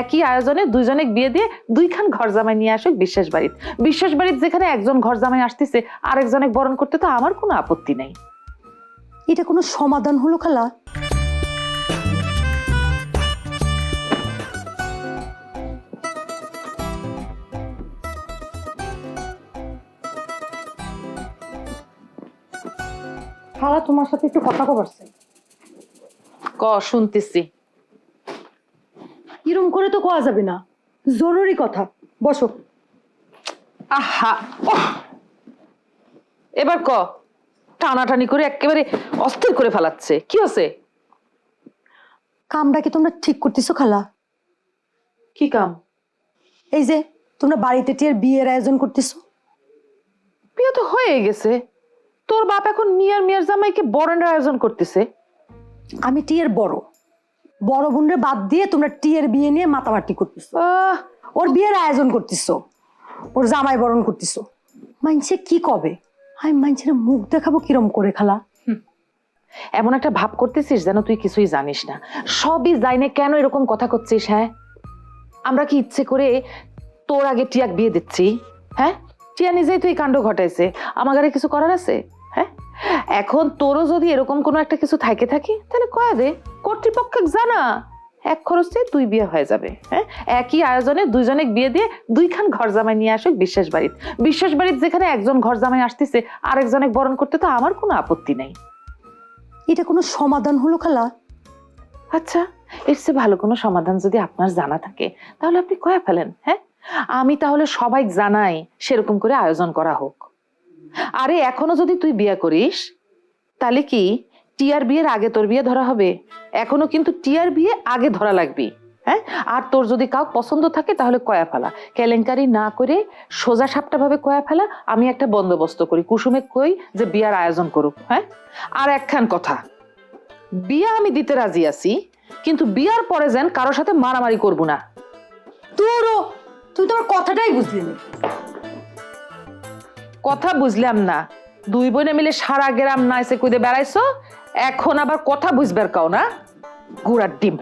একই আয়োজনে দুইজনে বিয়ে দিয়ে দুইখান ঘর জামাই নিয়ে আসুক বিশ্বাস বাড়িতে যেখানে একজন ঘর জামাই আসতেছে আরেকজনে বরণ করতে তো আমার কোনো আপত্তি নেই। এটা কোনো সমাধান হলো খালা? খালা তোমার সাথে একটু কথা কবারছে। শুনতেছি। এরম করে তো কোয়া যাবে না, জরুরি কথা, বসো। আহা এবার টানাটানি করে একেবারে অস্থির করে ফেলাচ্ছে। কি হচ্ছে? কামটা কি তোমরা ঠিক করতেছো খালা? কি কাম? এই যে তোমরা বাড়িতে টিয়ার বিয়ের আয়োজন করতেছো। বিয়ে তো হয়ে গেছে, তোর বাপ এখন মিয়ার জামাইকে বরণের আয়োজন করতেছে। আমি টিয়ার বড় বোনরে বাদ দিয়ে তোমরা টিয়ার বিয়ে নিয়ে মাতামাতি করতেছো। ওর বিয়ের আয়োজন করতেছো, ওর জামাই বরণ করতেছো। মানছে কি কবে? আমি মানছে মুখ দেখাবো কিরম করে খালা? এমন একটা ভাব করতেছিস যেন তুই কিছুই জানিস না। সবই জানে কেন এরকম কথা করছিস? হ্যাঁ, আমরা কি ইচ্ছে করে তোর আগে টিয়াক বিয়ে দিচ্ছি? হ্যাঁ, টিয়া নিজেই তুই কাণ্ড ঘটাইছে, আমার আর কিছু করার আছে? হ্যাঁ, এখন তোরও যদি এরকম কোনো একটা কিছু থাকে তাহলে কয়া দে, কর্তৃপক্ষকে জানা, এক খরচে তুই বিয়ে হয়ে যাবে। হ্যাঁ, একই আয়োজনে দুইজনে বিয়ে দিয়ে দুইখান ঘর জামাই নিয়ে আসুক বিশ্বাস বাড়িতে যেখানে একজন ঘর জামাই আসতেছে আরেকজনে বরণ করতে তো আমার কোনো আপত্তি নেই। এটা কোনো সমাধান হলো খালা? আচ্ছা, এর চেয়ে ভালো কোনো সমাধান যদি আপনার জানা থাকে তাহলে আপনি কয়া ফেলেন। হ্যাঁ, আমি তাহলে সবাই জানাই সেরকম করে আয়োজন করা হোক। আরে এখনো যদি তুই বিয়ে করিস তাহলে কি টিয়ার বিয়ের আগে তোর বিয়ে ধরা হবে? এখনো কিন্তু টিয়ার বিয়ে আগে ধরা লাগবে। হ্যাঁ, আর তোর যদি কাউ পছন্দ থাকে তাহলে কয়া ফেলা, কেলেঙ্কারি না করে সোজা সাপটা ভাবে কয়া ফেলা। আমি একটা বন্দোবস্ত করি, কুসুমে কই যে বিয়ার আয়োজন করুক। হ্যাঁ, আর একখান কথা, বিয়া আমি দিতে রাজি আছি, কিন্তু বিয়ার পরে যেন কারোর সাথে মারামারি করব না। তোরও তুই তোমার কথাটাই বুঝলি না। কথা বুঝলাম না? দুই বোনে মিলে সারা গ্রাম নাইছে কইতে বেড়াইছো, এখন আবার কথা বুঝবার কাও না? গুড়ার ডিম।